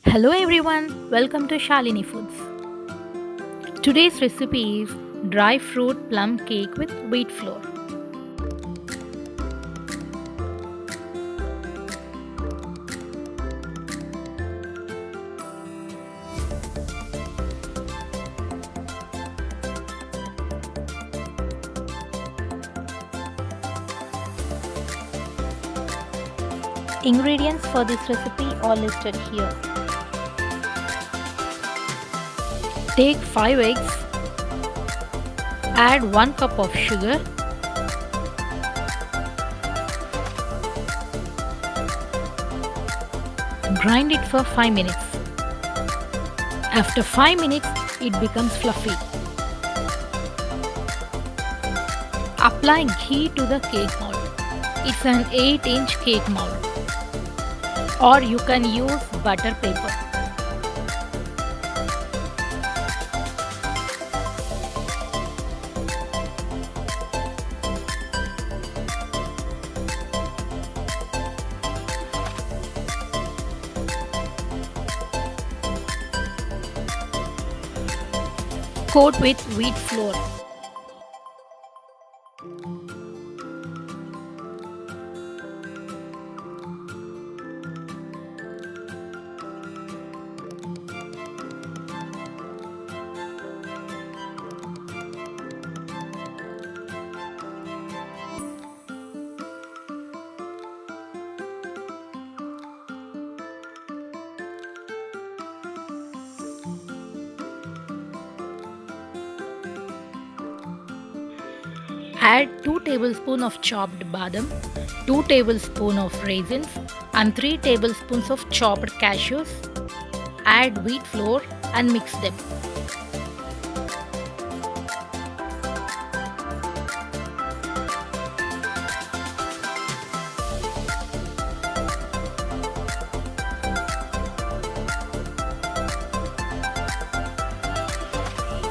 Hello everyone, welcome to Shalini Foods. Today's recipe is dry fruit plum cake with wheat flour. Ingredients for this recipe are listed here. Take 5 eggs, add 1 cup of sugar, grind it for 5 minutes. After 5 minutes, it becomes fluffy. Apply ghee to the cake mold. It's an 8-inch cake mold. Or you can use butter paper. Coat with wheat flour. Add 2 tablespoons of chopped badam, 2 tablespoons of raisins and 3 tablespoons of chopped cashews. Add wheat flour and mix them.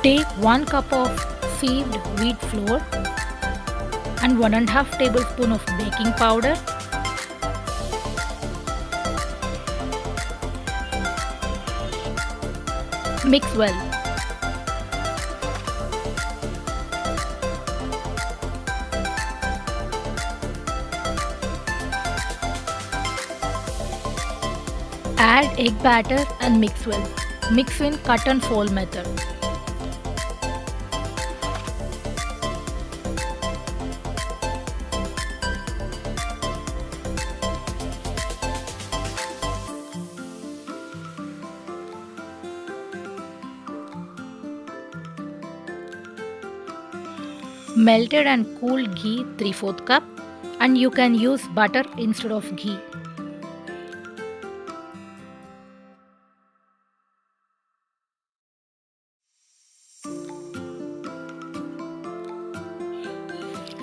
Take 1 cup of sieved wheat flour and 1.5 tablespoon of baking powder. Mix well. Add egg batter and mix well. Mix in cut and fold method. Melted and cooled ghee 3/4 cup, and you can use butter instead of ghee.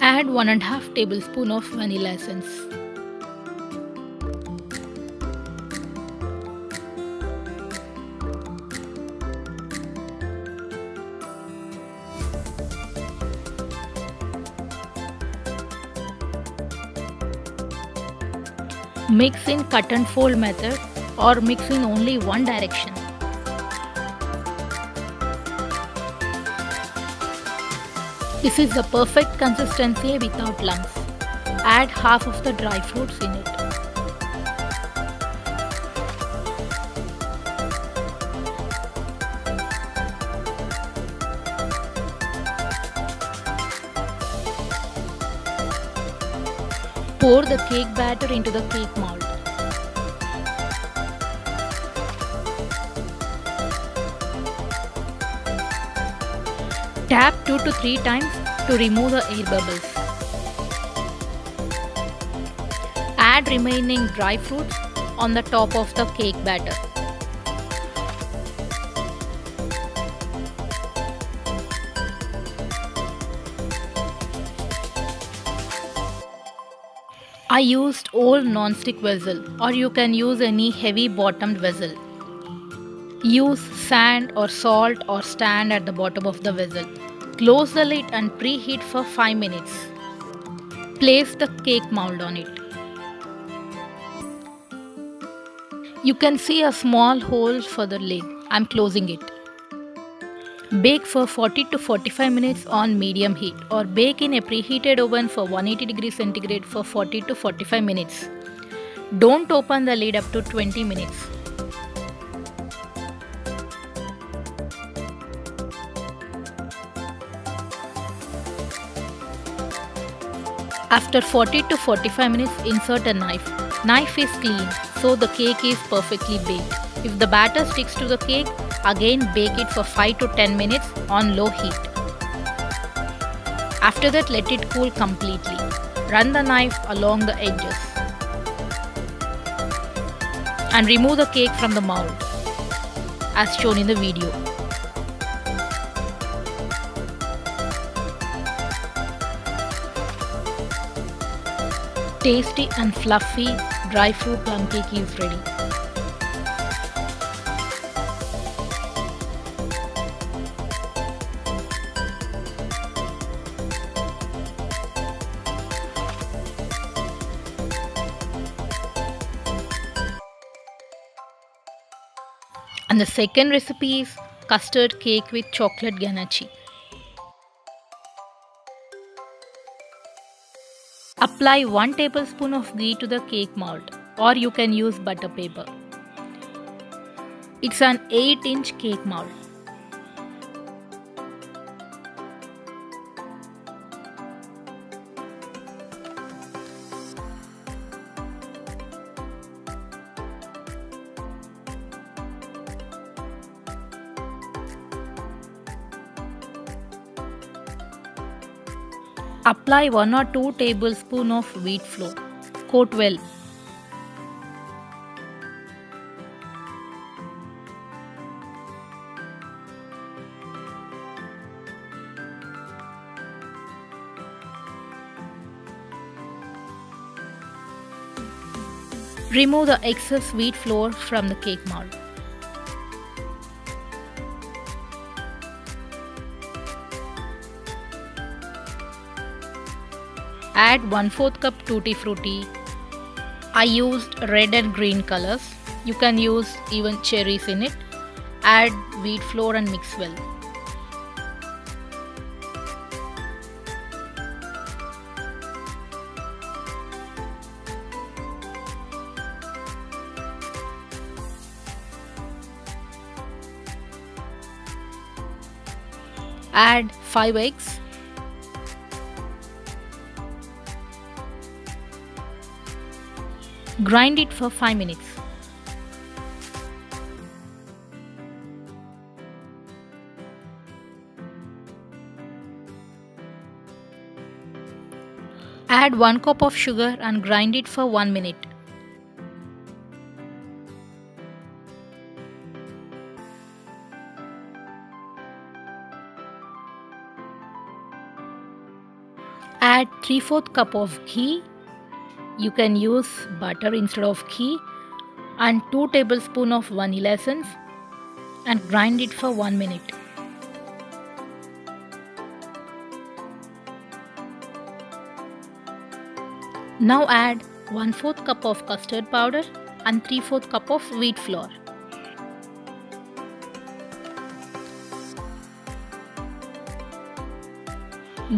Add 1.5 tablespoon of vanilla essence. Mix in cut and fold method or mix in only one direction. This is the perfect consistency without lumps. Add half of the dry fruits in it. Pour the cake batter into the cake mold. Tap 2 to 3 times to remove the air bubbles. Add remaining dry fruits on the top of the cake batter. I used old non-stick vessel, or you can use any heavy bottomed vessel. Use sand or salt or stand at the bottom of the vessel. Close the lid and preheat for 5 minutes. Place the cake mold on it. You can see a small hole for the lid. I'm closing it. Bake for 40 to 45 minutes on medium heat or bake in a preheated oven for 180 degrees centigrade for 40 to 45 minutes. Don't open the lid up to 20 minutes. After 40 to 45 minutes, insert a knife. Knife is clean, so the cake is perfectly baked. If the batter sticks to the cake, again bake it for 5 to 10 minutes on low heat. After that, let it cool completely. Run the knife along the edges and remove the cake from the mold as shown in the video. Tasty and fluffy dry fruit plum cake is ready. And the second recipe is custard cake with chocolate ganache. Apply 1 tablespoon of ghee to the cake mold, or you can use butter paper. It's an 8-inch cake mold. Apply 1 or 2 tablespoons of wheat flour. Coat well. Remove the excess wheat flour from the cake mold. Add 1/4 cup tutti frutti. I used red and green colors. You can use even cherries in it. Add wheat flour and mix well. Add 5 eggs. Grind it for 5 minutes. Add 1 cup of sugar and grind it for 1 minute. Add 3/4 cup of ghee. You can use butter instead of ghee, and 2 tablespoons of vanilla essence, and grind it for 1 minute. Now add 1/4 cup of custard powder and 3/4 cup of wheat flour.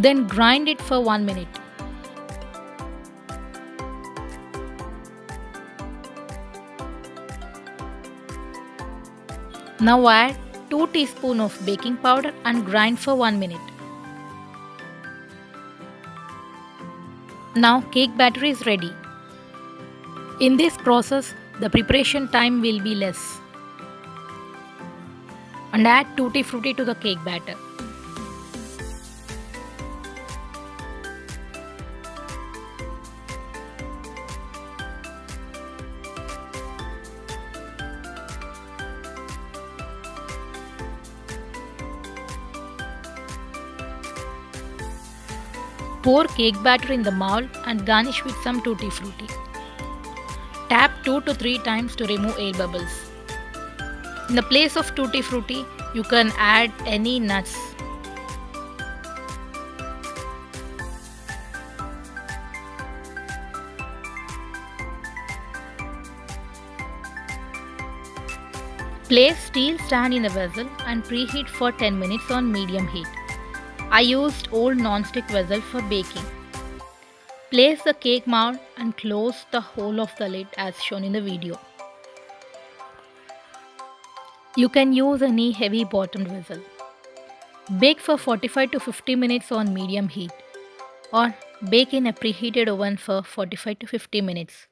Then grind it for 1 minute. Now add 2 teaspoons of baking powder and grind for 1 minute. Now cake batter is ready. In this process, the preparation time will be less. And add tutti frutti to the cake batter. Pour cake batter in the mold and garnish with some tutti frutti. Tap 2 to 3 times to remove air bubbles. In the place of tutti frutti, you can add any nuts. Place steel stand in the vessel and preheat for 10 minutes on medium heat. I used old non-stick vessel for baking. Place the cake mold and close the hole of the lid as shown in the video. You can use any heavy bottomed vessel. Bake for 45 to 50 minutes on medium heat or bake in a preheated oven for 45 to 50 minutes.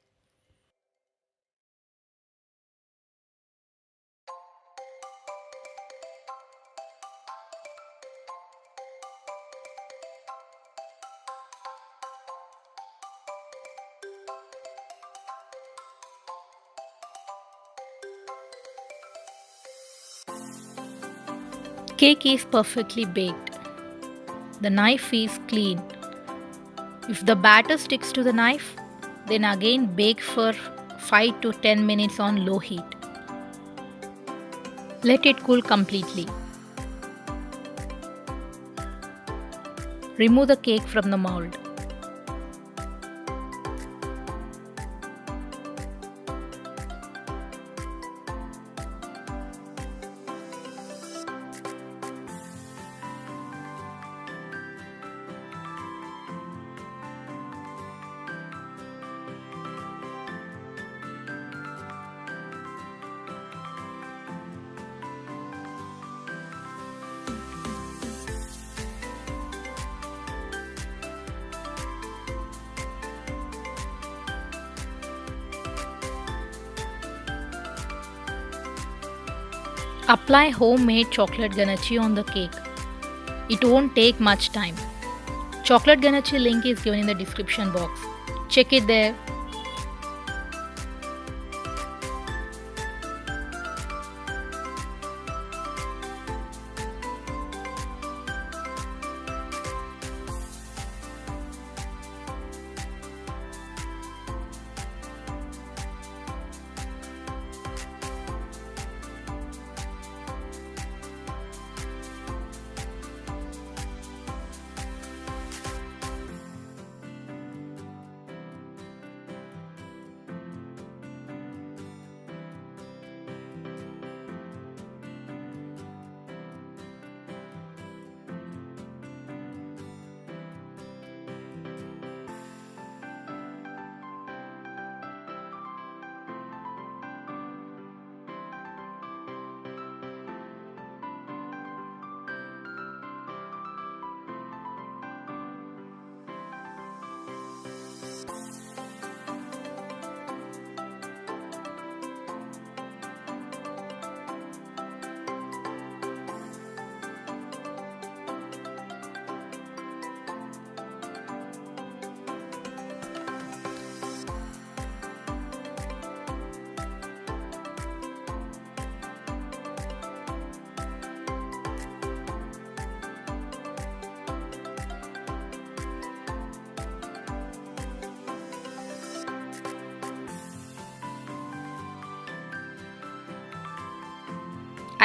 Cake is perfectly baked. The knife is clean. If the batter sticks to the knife, then again bake for 5 to 10 minutes on low heat. Let it cool completely. Remove the cake from the mold. Apply homemade chocolate ganache on the cake. It won't take much time. Chocolate ganache link is given in the description box. Check it there.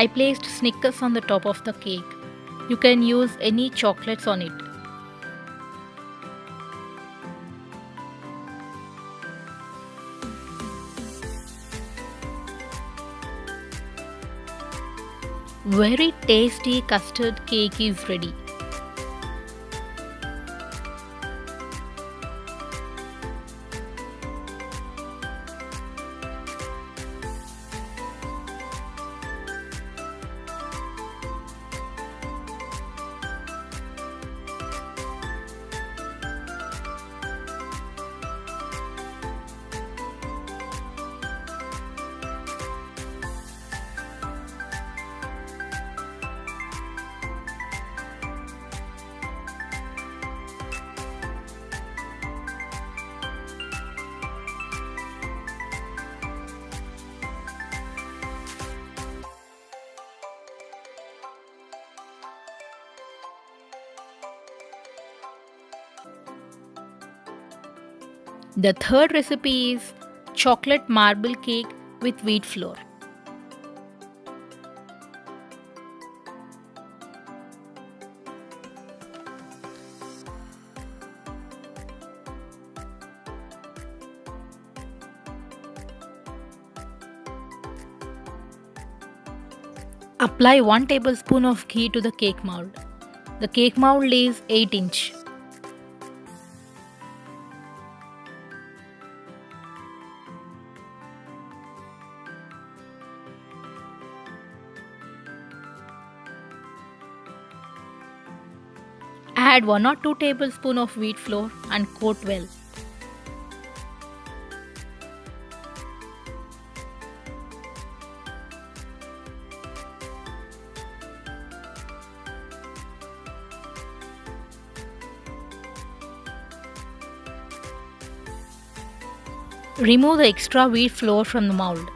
I placed Snickers on the top of the cake. You can use any chocolates on it. Very tasty custard cake is ready. The third recipe is chocolate marble cake with wheat flour. Apply 1 tablespoon of ghee to the cake mold. The cake mold is 8 inch. Add 1 or 2 tablespoons of wheat flour and coat well. Remove the extra wheat flour from the mold.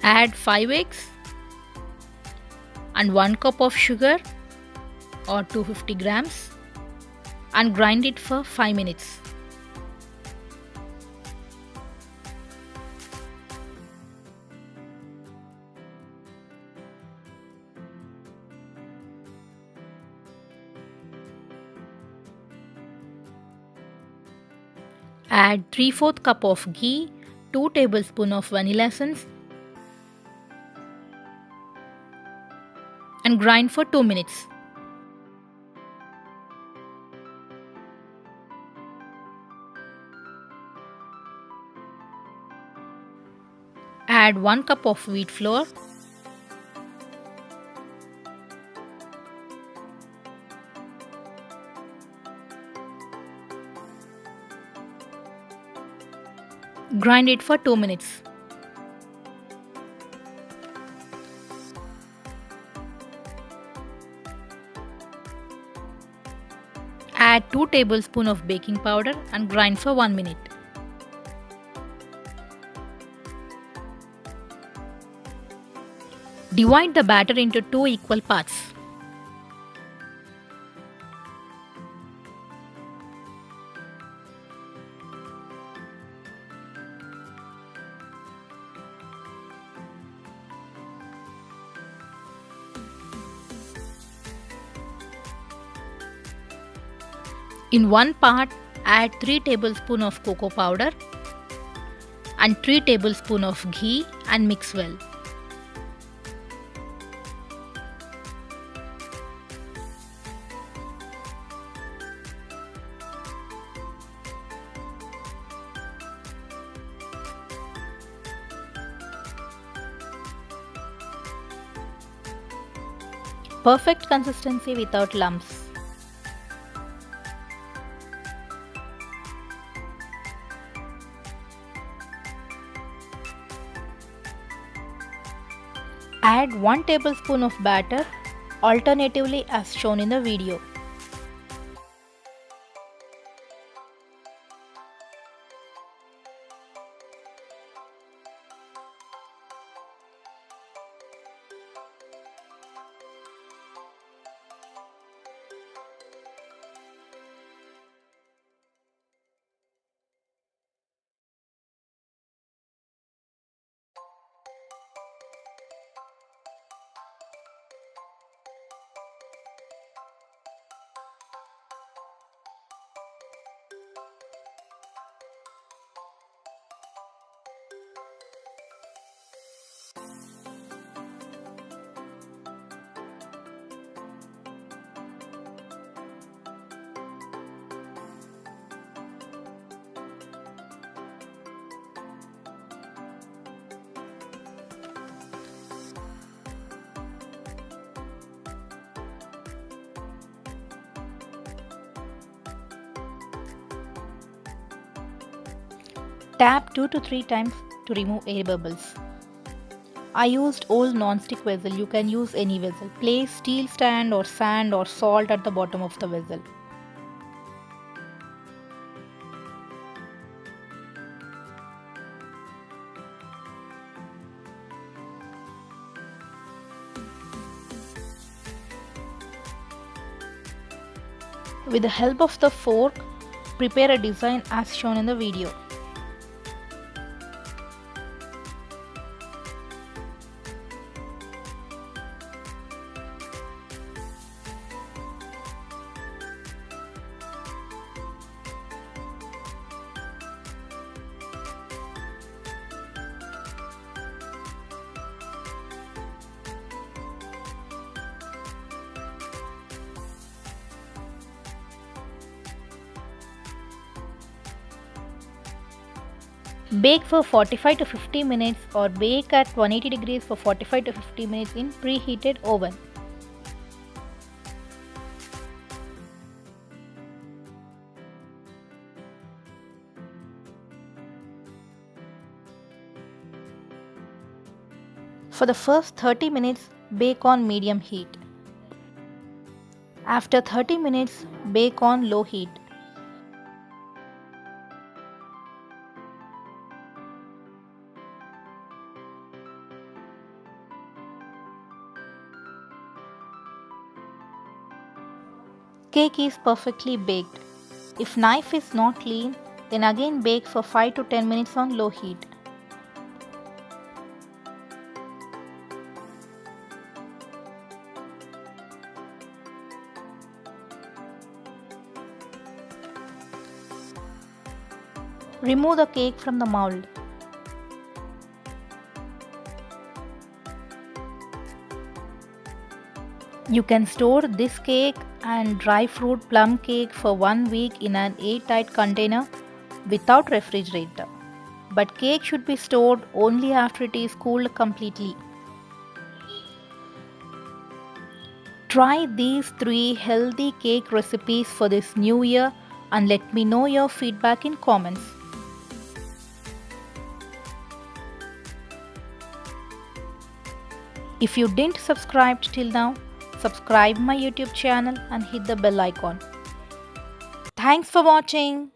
Add 5 eggs and 1 cup of sugar or 250 grams and grind it for 5 minutes. Add 3/4 cup of ghee, 2 tablespoons of vanilla essence and grind for 2 minutes. Add 1 cup of wheat flour, grind it for 2 minutes. Add 2 tablespoons of baking powder and grind for 1 minute. Divide the batter into 2 equal parts. In one part, add 3 tablespoons of cocoa powder and 3 tablespoons of ghee and mix well. Perfect consistency without lumps. Add 1 tablespoon of batter alternatively as shown in the video. Tap 2 to 3 times to remove air bubbles. I used old non-stick vessel. You can use any vessel. Place steel stand or sand or salt at the bottom of the vessel. With the help of the fork, prepare a design as shown in the video. Bake for 45 to 50 minutes or bake at 180 degrees for 45 to 50 minutes in preheated oven. For the first 30 minutes, bake on medium heat. After 30 minutes, bake on low heat. Cake is perfectly baked. If knife is not clean, then again bake for 5 to 10 minutes on low heat. Remove the cake from the mold. You can store this cake and dry fruit plum cake for 1 week in an airtight container without refrigerator. But cake should be stored only after it is cooled completely. Try these 3 healthy cake recipes for this new year and let me know your feedback in comments. If you didn't subscribe till now, subscribe my YouTube channel and hit the bell icon. Thanks for watching.